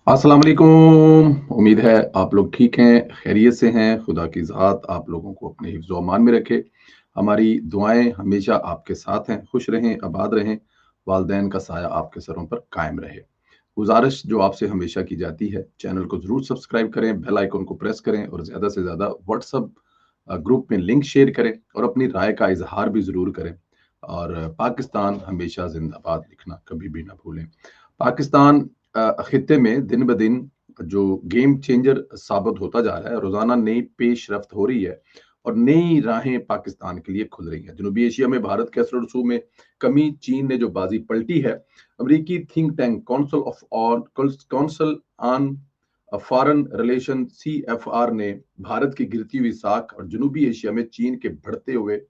अस्सलाम वालेकुम। उम्मीद है आप लोग ठीक हैं, खैरियत से हैं। खुदा की ज़ात आप लोगों को अपने हिफ्ज़ व अमान में रखे। हमारी दुआएँ हमेशा आपके साथ हैं, खुश रहें, आबाद रहें, वालिदैन का साया आपके सरों पर कायम रहे। गुज़ारिश जो आपसे हमेशा की जाती है, चैनल को ज़रूर सब्सक्राइब करें, बेल आइकन को प्रेस करें और ज़्यादा से ज़्यादा व्हाट्सएप ग्रुप में लिंक शेयर करें और अपनी राय का इज़हार भी ज़रूर करें। और पाकिस्तान हमेशा ज़िंदाबाद लिखना कभी भी ना भूलें। पाकिस्तान खित्ते में दिन-ब-दिन जो गेम चेंजर साबित होता जा रहा है, रोज़ाना नई पेशरफ्त हो रही है और नई राहें पाकिस्तान के लिए खुल रही हैं। जनूबी एशिया में भारत के असर-ओ-रसूख में कमी, चीन ने जो बाज़ी पलटी है, अमेरिकी think tank council on foreign relation CFR ने भारत की गिरती हुई साख और जनूबी एशिया में चीन के बढ़ते हुए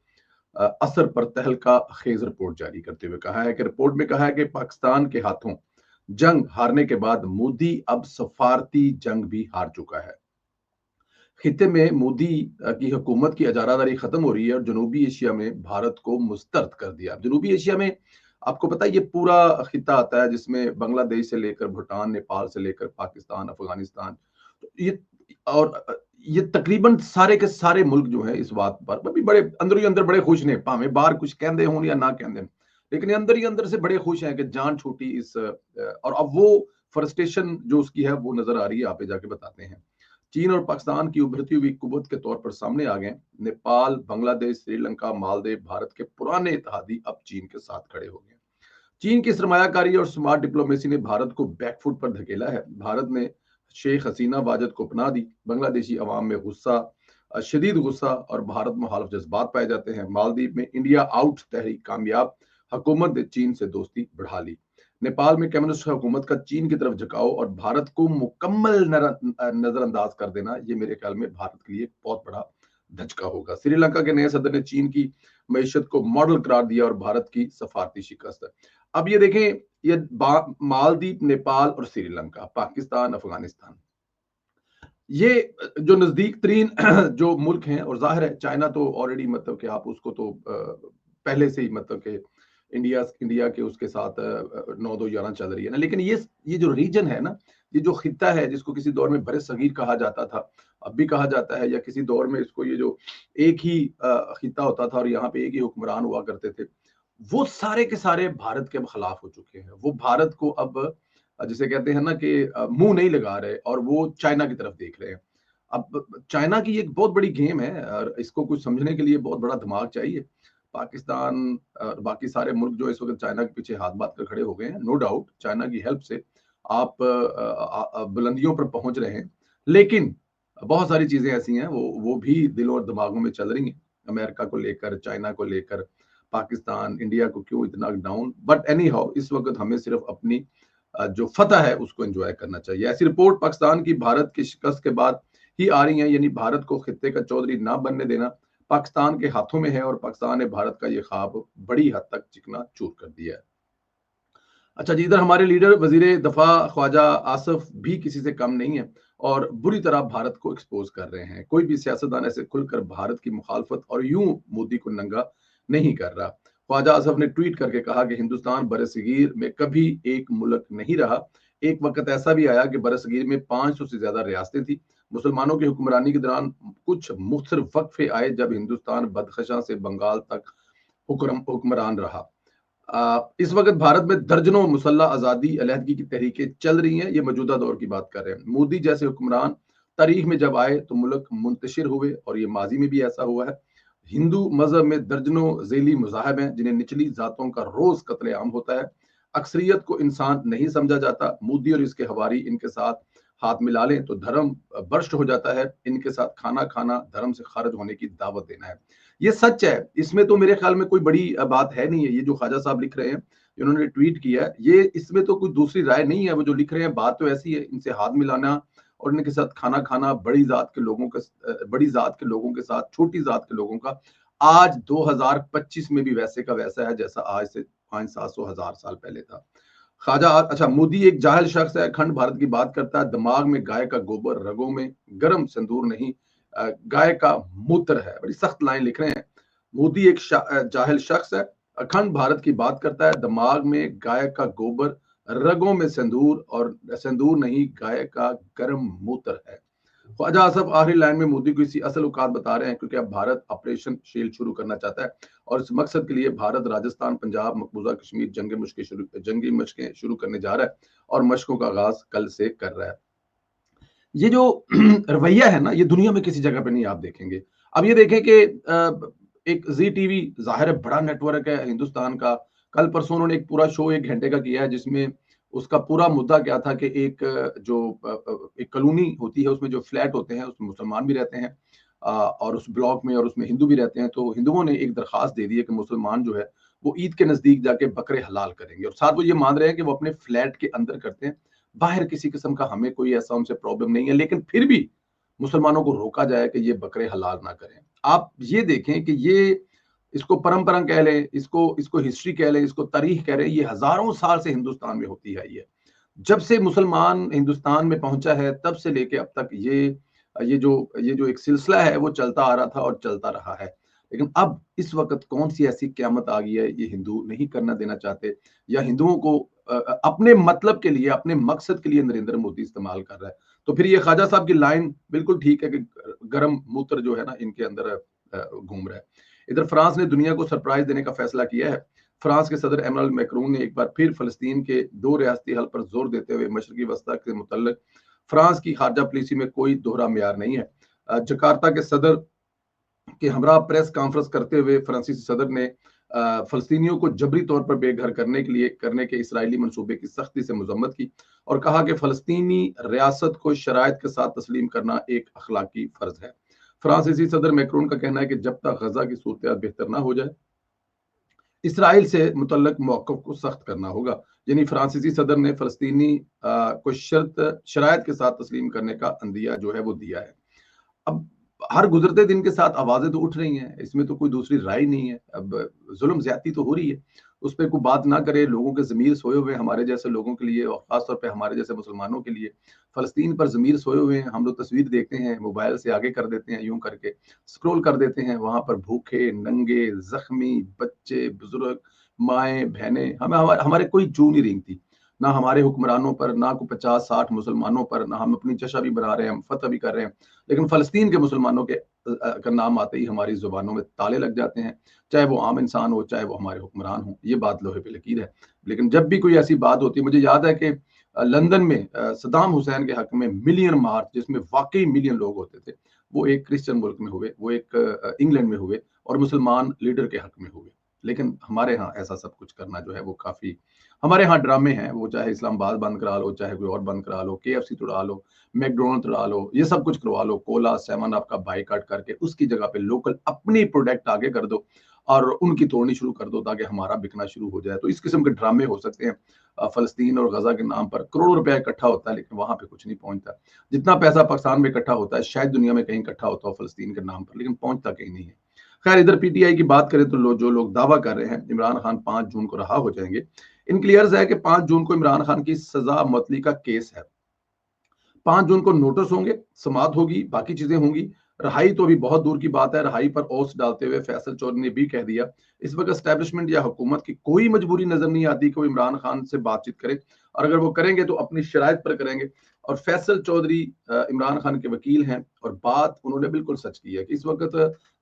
असर पर तहलका खेज रिपोर्ट जारी करते हुए कहा है कि रिपोर्ट में कहा है कि पाकिस्तान के हाथों जंग हारने के बाद मोदी अब सफारती जंग भी हार चुका है। खित्ते में मोदी की हुकूमत की इजारादारी खत्म हो रही है और जनूबी एशिया में भारत को मुस्तरद कर दिया। जनूबी एशिया में आपको पता है ये पूरा खित्ता आता है जिसमें बांग्लादेश से लेकर भूटान, नेपाल से लेकर पाकिस्तान, अफगानिस्तान। तो ये तकरीबन सारे के सारे मुल्क जो है इस बात पर भी बड़े अंदर ही अंदर बड़े खुश ने, भावें बाहर कुछ कहंदे होन या ना कहंदे होन। लेकिन ये अंदर ही अंदर से बड़े खुश हैं कि जान छूटी इस और अब वो फ्रस्ट्रेशन जो उसकी है वो नज़र आ रही है, आगे जाके बताते हैं। चीन और पाकिस्तान की उभरती हुई कुव्वत के तौर पर सामने आ गए। नेपाल, बांग्लादेश, श्रीलंका, मालदीव भारत के पुराने इत्तेहादी अब चीन के साथ खड़े हो गए। चीन की सरमायाकारी और स्मार्ट डिप्लोमेसी ने भारत को बैकफुट पर धकेला है। भारत ने शेख हसीना वाजद को अपना दी। बांग्लादेशी अवाम में गुस्सा, शदीद गुस्सा और भारत मुखालिफ जज्बात पाए जाते हैं। मालदीव में इंडिया आउट तहरीक कामयाब, हुकूमत ने चीन से दोस्ती बढ़ा ली। नेपाल में कम्युनिस्ट हुकूमत का चीन की तरफ झुकाव और भारत को मुकम्मल नजरअंदाज कर देना, ये मेरे ख्याल में भारत के लिए बहुत बड़ा धचका होगा। श्रीलंका के नए सदर ने चीन की मईशत को मॉडल करार दिया और भारत की सफारती शिकस्त। अब ये देखें, ये मालदीव, नेपाल और श्रीलंका, पाकिस्तान, अफगानिस्तान, ये जो नजदीक तरीन जो मुल्क हैं और जाहिर है चाइना तो ऑलरेडी मतलब कि आप उसको तो पहले से ही मतलब कि इंडिया इंडिया के उसके साथ 9-2-11 चल रही है ना। लेकिन ये जो रीजन है ना, ये जो खित्ता है जिसको किसी दौर में बरे सगीर कहा जाता था, अब भी कहा जाता है, या किसी दौर में इसको ये जो एक ही खित्ता होता था और यहाँ पे एक ही हुक्मरान हुआ करते थे, वो सारे के सारे भारत के खिलाफ हो चुके हैं। वो भारत को अब जिसे कहते हैं ना कि मुंह नहीं लगा रहे और वो चाइना की तरफ देख रहे हैं। अब चाइना की एक बहुत बड़ी गेम है और इसको कुछ समझने के लिए बहुत बड़ा दिमाग चाहिए। पाकिस्तान बाकी सारे मुल्क जो इस वक्त चाइना के पीछे हाथ बांध कर खड़े हो गए हैं, नो डाउट चाइना की हेल्प से आप बुलंदियों पर पहुंच रहे हैं। लेकिन बहुत सारी चीजें ऐसी हैं वो भी दिलों और दिमागों में चल रही हैं, अमेरिका को लेकर, चाइना को लेकर, पाकिस्तान, इंडिया को क्यों इतना डाउन। बट एनी हाउ इस वक्त हमें सिर्फ अपनी जो फतह है उसको एंजॉय करना चाहिए। ऐसी रिपोर्ट पाकिस्तान की भारत की शिकस्त के बाद ही आ रही है, यानी भारत को खित्ते का चौधरी ना बनने देना पाकिस्तान के हाथों में है और पाकिस्तान ने भारत का ये ख्वाब बड़ी हद तक चिकना चूर कर दिया है। अच्छा जी, इधर हमारे लीडर वजीर दफा ख्वाजा आसफ भी किसी से कम नहीं है और बुरी तरह भारत को एक्सपोज कर रहे हैं। कोई भी सियासतदान ऐसे खुलकर भारत की मुखालफत और यूं मोदी को नंगा नहीं कर रहा। ख्वाजा आसफ ने ट्वीट करके कहा कि हिंदुस्तान बरसगीर में कभी एक मुल्क नहीं रहा। एक वक्त ऐसा भी आया कि बरसगीर में 500 से ज्यादा रियासतें थी। मुसलमानों की हुक्मरानी के दौरान कुछ मुख्तलिफ वक्फे आए जब हिंदुस्तान बदखशां से बंगाल तक हुक्मरान रहा। इस वक्त भारत में दर्जनों मुसल्लह आज़ादी अलहदगी की तहरीकें चल रही हैं। ये मौजूदा दौर की बात कर रहे हैं। मोदी जैसे हुक्मरान तारीख में जब आए तो मुल्क मुंतशिर हुए और ये माजी में भी ऐसा हुआ है। हिंदू मजहब में दर्जनों झेली मज़ाहब हैं जिन्हें निचली जातों का रोज कत्लेआम होता है। अक्सरियत को इंसान नहीं समझा जाता। मोदी और इसके हवारी इनके साथ हाथ मिला लें तो धर्म भ्रष्ट हो जाता है। इनके साथ खाना खाना धर्म से खारिज होने की दावत देना है। ये सच है, इसमें तो मेरे ख्याल में कोई बड़ी बात है नहीं है। ये जो ख्वाजा साहब लिख रहे हैं, इन्होंने ट्वीट किया है, ये इसमें तो कोई दूसरी राय नहीं है। वो जो लिख रहे हैं बात तो ऐसी है, इनसे हाथ मिलाना और इनके साथ खाना खाना बड़ी जात के लोगों का, बड़ी जात के लोगों के साथ छोटी जात के लोगों का आज 2025 में भी वैसे का वैसा है जैसा आज से 500-700 साल पहले था। ख्वाजा अच्छा, मोदी एक जाहिल शख्स है, अखंड भारत की बात करता है, दिमाग में गाय का गोबर, रगों में गरम संदूर नहीं, गाय का मूत्र है। बड़ी सख्त लाइन लिख रहे हैं। मोदी एक जाहिल शख्स है, अखंड भारत की बात करता है, दिमाग में गाय का गोबर, रगों में सिंदूर और सिंदूर नहीं गाय का गर्म मूत्र है। ख्वाजा आसफ आखिरी लाइन में मोदी को इसी असल औकात बता रहे हैं, क्योंकि अब भारत ऑपरेशन शील्ड शुरू करना चाहता है और इस मकसद के लिए भारत राजस्थान, पंजाब, मकबूजा कश्मीर जंगी मशकें शुरू करने जा रहा है और मशकों का आगाज कल से कर रहा है। ये जो रवैया है ना, ये दुनिया में किसी जगह पे नहीं आप देखेंगे। अब ये देखें कि एक जी टीवी ज़ाहिर है बड़ा नेटवर्क है हिंदुस्तान का। कल परसों उन्होंने एक पूरा शो 1 घंटे का किया है, जिसमें उसका पूरा मुद्दा क्या था कि एक एक कॉलोनी होती है, उसमें जो फ्लैट होते हैं उसमें मुसलमान भी रहते हैं और उस ब्लॉक में और उसमें हिंदू भी रहते हैं। तो हिंदुओं ने एक दरख्वास्त दे दी है कि मुसलमान जो है वो ईद के नज़दीक जाके बकरे हलाल करेंगे और साथ वो ये मान रहे हैं कि वो अपने फ्लैट के अंदर करते हैं। बाहर किसी किस्म का हमें कोई ऐसा उनसे प्रॉब्लम नहीं है, लेकिन फिर भी मुसलमानों को रोका जाए कि ये बकरे हलाल ना करें। आप ये देखें कि ये इसको परंपरा कह लें, इसको इसको हिस्ट्री कह लें, इसको तारीख कह लें, ये हजारों साल से हिंदुस्तान में होती आई है। जब से मुसलमान हिंदुस्तान में पहुंचा है तब से लेके अब तक ये जो एक सिलसिला है वो चलता आ रहा था और चलता रहा है। लेकिन अब इस वक्त कौन सी ऐसी क्यामत आ गई है, ये हिंदू नहीं करना देना चाहते या हिंदुओं को अपने मतलब के लिए, अपने मकसद के लिए नरेंद्र मोदी इस्तेमाल कर रहा है। तो फिर ये ख्वाजा साहब की लाइन बिल्कुल ठीक है कि गर्म मूत्र जो है ना इनके अंदर घूम रहा है। इधर फ्रांस ने दुनिया को सरप्राइज देने का फैसला किया है। फ्रांस के सदर एमरानुएल मैक्रोन ने एक बार फिर फलस्तीन के 2 रियासती हल पर जोर देते हुए मशरकी वस्ता के मुतल्लिक फ्रांस की खारजा पॉलिसी में कोई दोहरा म्यार नहीं है। जकार्ता के सदर के हमरा प्रेस कॉन्फ्रेंस करते हुए फ्रांसीसी सदर ने फलस्तीनियों को जबरी तौर पर बेघर करने के इसराइली मंसूबे की सख्ती से मजम्मत की और कहा कि फलस्तीनी रियासत को शराइत के साथ तस्लीम करना एक अखलाकी फर्ज है। फ्रांसीसी सदर मैक्रोन का कहना है कि जब तक गजा की सूरत बेहतर ना हो जाए, इसराइल से मुतल्लक मौक़िफ़ को सख्त करना होगा। यानी फ्रांसीसी सदर ने फलस्तीनी को शराइत के साथ तस्लीम करने का अंदिया जो है वो दिया है। अब हर गुजरते दिन के साथ आवाज़ें तो उठ रही हैं, इसमें तो कोई दूसरी राय नहीं है। अब ज़ुल्म ज़्यादती तो हो रही है, उस पे कोई बात ना करे, लोगों के ज़मीर सोए हुए हैं हमारे जैसे लोगों के लिए और ख़ास तौर पे हमारे जैसे मुसलमानों के लिए। फ़लस्तीन पर ज़मीर सोए हुए हैं, हम लोग तस्वीर देखते हैं, मोबाइल से आगे कर देते हैं, यूँ करके स्क्रॉल कर देते हैं, वहाँ पर भूखे, नंगे, ज़ख्मी, बच्चे, बुज़ुर्ग, माएँ, बहनें, हमारे हमारे कोई जूँ नहीं रेंगती। ना हमारे हुक्मरानों पर, ना कोई 50-60 मुसलमानों पर, ना हम अपनी जश्न भी बना रहे हैं, हम फ़तह भी कर रहे हैं। लेकिन फ़लस्तीन के मुसलमानों के का नाम आते ही हमारी ज़ुबानों में ताले लग जाते हैं, चाहे वो आम इंसान हो, चाहे वो हमारे हुक्मरान हों, ये बात लोहे पे लकीर है। लेकिन जब भी कोई ऐसी बात होती है, मुझे याद है कि लंदन में सद्दाम हुसैन के हक में मिलियन मार्च, जिसमें वाक़ई मिलियन लोग होते थे, वो एक क्रिश्चियन मुल्क में हुए, वो एक इंग्लैंड में हुए और मुसलमान लीडर के हक में हुए। लेकिन हमारे यहाँ ऐसा सब कुछ करना जो है वो काफ़ी, हमारे यहाँ ड्रामे हैं, वो चाहे इस्लामाबाद बंद करा लो, चाहे कोई और बंद करा लो, केएफसी तोड़ा लो, मैकडॉनल्ड तोड़ा लो, ये सब कुछ करवा लो, कोला, सेवन अप का बायकॉट करके उसकी जगह पे लोकल अपनी प्रोडक्ट आगे कर दो और उनकी तोड़नी शुरू कर दो ताकि हमारा बिकना शुरू हो जाए। तो इस किस्म के ड्रामे हो सकते हैं। फ़लस्तीन और गज़ा के नाम पर करोड़ों रुपया इकट्ठा होता है, लेकिन वहाँ पे कुछ नहीं पहुँचता। जितना पैसा पाकिस्तान में इकट्ठा होता है, शायद दुनिया में कहीं इकट्ठा होता हो फ़लस्तीन के नाम पर, लेकिन पहुँचता कहीं नहीं है। खैर, इधर पीटीआई की बात करें तो जो लोग दावा कर रहे हैं इमरान खान 5 जून को रहा हो जाएंगे, इनके लिए अर्ज है कि 5 जून को इमरान खान की सजा मुअत्तली का केस है। 5 जून को नोटिस होंगे, समाअत होगी, बाकी चीजें होंगी। रहाई तो अभी बहुत दूर की बात है। रहाई पर ओस डालते हुए फैसल चौधरी ने भी कह दिया, इस वक्त एस्टेब्लिशमेंट या हुकूमत की कोई मजबूरी नजर नहीं आती कि वो इमरान खान से बातचीत करे और अगर वो करेंगे तो अपनी शराइत पर करेंगे। और फैसल चौधरी इमरान खान के वकील हैं और बात उन्होंने बिल्कुल सच की है कि इस वक्त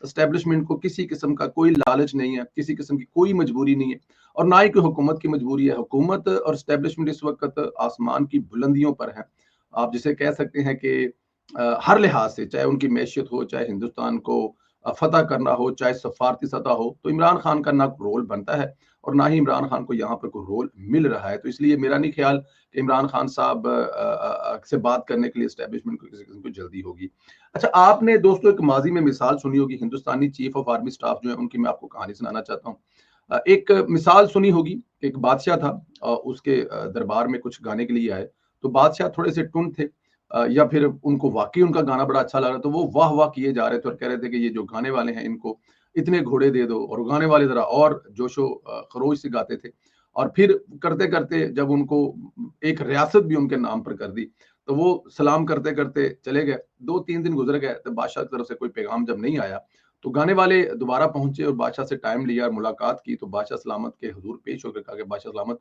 एस्टेब्लिशमेंट को किसी किस्म का कोई लालच नहीं है, किसी किस्म की कोई मजबूरी नहीं है और ना ही कोई हुकूमत की मजबूरी है। हुकूमत और एस्टेब्लिशमेंट इस वक्त आसमान की बुलंदियों पर है। आप जिसे कह सकते हैं कि हर लिहाज से, चाहे उनकी मैशियत हो, चाहे हिंदुस्तान को फतह करना हो, चाहे सफारती सतह हो, तो इमरान खान का ना रोल बनता है और ना ही इमरान खान को यहाँ पर कोई रोल मिल रहा है। तो इसलिए मेरा नहीं ख्याल कि इमरान खान साहब से बात करने के लिए एस्टेब्लिशमेंट को किसी किस्म की जल्दी होगी। अच्छा, आपने दोस्तों एक माजी में मिसाल सुनी होगी, हिंदुस्तानी चीफ ऑफ आर्मी स्टाफ जो है उनकी मैं आपको कहानी सुनाना चाहता हूँ। एक मिसाल सुनी होगी, एक बादशाह था, उसके दरबार में कुछ गाने के लिए आए, तो बादशाह थोड़े से टुन थे या फिर उनको वाक़ई उनका गाना बड़ा अच्छा लग रहा, तो वो वाह-वाह किए जा रहे थे और कह रहे थे कि ये जो गाने वाले हैं इनको इतने घोड़े दे दो और गाने वाले ज़रा और जोशो खरोश से गाते थे। और फिर करते-करते जब उनको एक रियासत भी उनके नाम पर कर दी, तो वो सलाम करते-करते चले गए। 2-3 दिन गुज़र गए, तो बादशाह की तरफ से कोई पैगाम जब नहीं आया, तो गाने वाले दोबारा पहुँचे और बादशाह से टाइम लिया और मुलाकात की, तो बादशाह सलामत के हुज़ूर पेश होकर कहा कि बादशाह सलामत,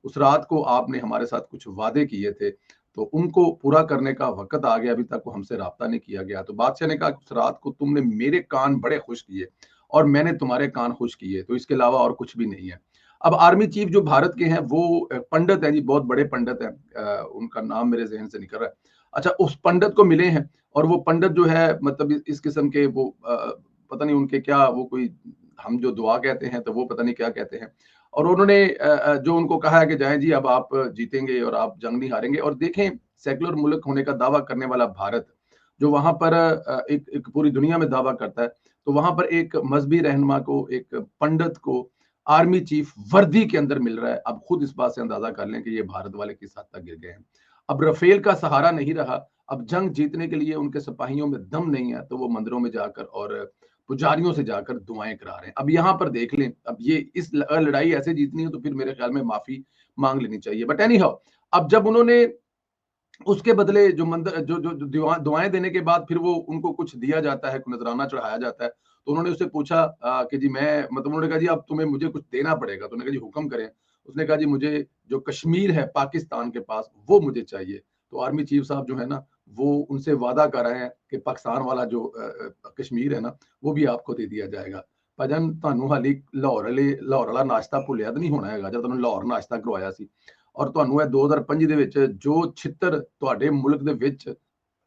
उस रात को आपने हमारे साथ कुछ वादे किए थे, तो उनको पूरा करने का वक़्त आ गया, अभी तक वो हमसे राब्ता नहीं किया गया। तो बादशाह ने कहा कि उस रात को तुमने मेरे कान बड़े खुश किए और मैंने तुम्हारे कान खुश किए, तो इसके अलावा और कुछ भी नहीं है। अब आर्मी चीफ जो भारत के हैं वो पंडित हैं जी, बहुत बड़े पंडित हैं। उनका नाम मेरे ज़हन से निकल रहा है। अच्छा, उस पंडित को मिले हैं और वो पंडित जो है मतलब इस किस्म के वो पता नहीं उनके क्या वो कोई हम जो दुआ कहते हैं तो वो पता नहीं क्या कहते हैं। और उन्होंने जो उनको कहा है कि जाएँ जी अब आप जीतेंगे और आप जंग नहीं हारेंगे और देखें सेक्युलर मुल्क होने का दावा करने वाला भारत, जो वहाँ पर एक एक पूरी दुनिया में दावा करता है, तो वहाँ पर एक मज़हबी रहनुमा को, एक पंडित को आर्मी चीफ वर्दी के अंदर मिल रहा है। अब खुद इस बात से अंदाज़ा कर लें कि ये भारत वाले किस हद तक गिर गए हैं। अब राफेल का सहारा नहीं रहा, अब जंग जीतने के लिए उनके सिपाहियों में दम नहीं है, तो वो मंदिरों में जाकर और पुजारियों से जाकर दुआएँ करा रहे हैं। अब यहाँ पर देख लें, अब ये इस लड़ाई ऐसे जीतनी है तो फिर मेरे ख्याल में माफ़ी माँग लेनी चाहिए। बट एनी हाउ, अब जब उन्होंने उसके बदले जो मंदिर जो दुआएँ देने के बाद फिर वो उनको कुछ दिया जाता है, नज़राना चढ़ाया जाता है। तो उन्होंने उससे पूछा कि जी मैं मतलब उन्होंने कहा जी अब तुम्हें मुझे कुछ देना पड़ेगा। तो उन्होंने कहा जी हुक्म करें। उसने कहा जी मुझे जो कश्मीर है पाकिस्तान के पास वो मुझे चाहिए। तो आर्मी चीफ साहब जो है ना, वो उनसे वादा कर रहे हैं कि पाकिस्तान वाला जो कश्मीर है ना, वो भी आपको दे दिया जाएगा। ਭਾਜਨ ਤੁਹਾਨੂੰ ਹਾਲੀ ਲਾਹੌਰ ਵਾਲਾ ਨਾਸ਼ਤਾ ਭੁੱਲਿਆ ਤਾਂ ਨਹੀਂ ਹੋਣਾ ਹੈਗਾ ਜਦ ਤੁਹਾਨੂੰ ਲਾਹੌਰ ਨਾਸ਼ਤਾ ਕਰਵਾਇਆ ਸੀ ਔਰ ਤੁਹਾਨੂੰ ਇਹ 2025 ਦੇ ਵਿੱਚ ਜੋ ਛਿੱਤਰ ਤੁਹਾਡੇ ਮੁਲਕ ਦੇ ਵਿੱਚ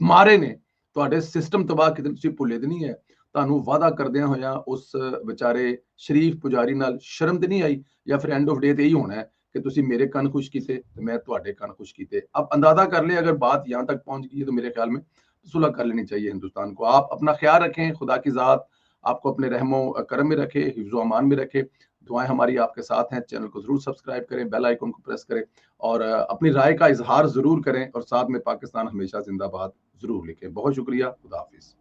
ਮਾਰੇ ਨੇ, ਤੁਹਾਡੇ ਸਿਸਟਮ ਤਬਾਹ ਕੀਤੇ ਤੁਸੀਂ ਭੁੱਲੇ ਤੇ ਨਹੀਂ ਹੈ। ਤੁਹਾਨੂੰ ਵਾਅਦਾ ਕਰਦਿਆਂ ਹੋਇਆਂ ਉਸ ਵਿਚਾਰੇ ਸ਼ਰੀਫ ਪੁਜਾਰੀ ਨਾਲ ਸ਼ਰਮ ਤੇ ਨਹੀਂ ਆਈ ਜਾਂ ਫਿਰ ਐਂਡ ਆਫ ਡੇ ਤੇ ਇਹੀ ਹੋਣਾ ਹੈ कि तुसी मेरे कान खुश कीते तो मैं ਤੁਹਾਡੇ कान खुश कीते। अब अंदाजा कर ले अगर बात यहाँ तक पहुंच गई है तो मेरे ख्याल में सुलह कर लेनी चाहिए हिंदुस्तान को। आप अपना ख्याल रखें, खुदा की ज़ात आपको अपने रहमो करम में रखे, हिफ्ज़ो अमान में रखे। दुआएं हमारी आपके साथ हैं। चैनल को ज़रूर सब्सक्राइब करें, बेल आइकन को प्रेस करें और अपनी राय का इजहार ज़रूर करें और साथ में पाकिस्तान हमेशा जिंदाबाद ज़रूर लिखें। बहुत शुक्रिया, खुदा हाफिज़।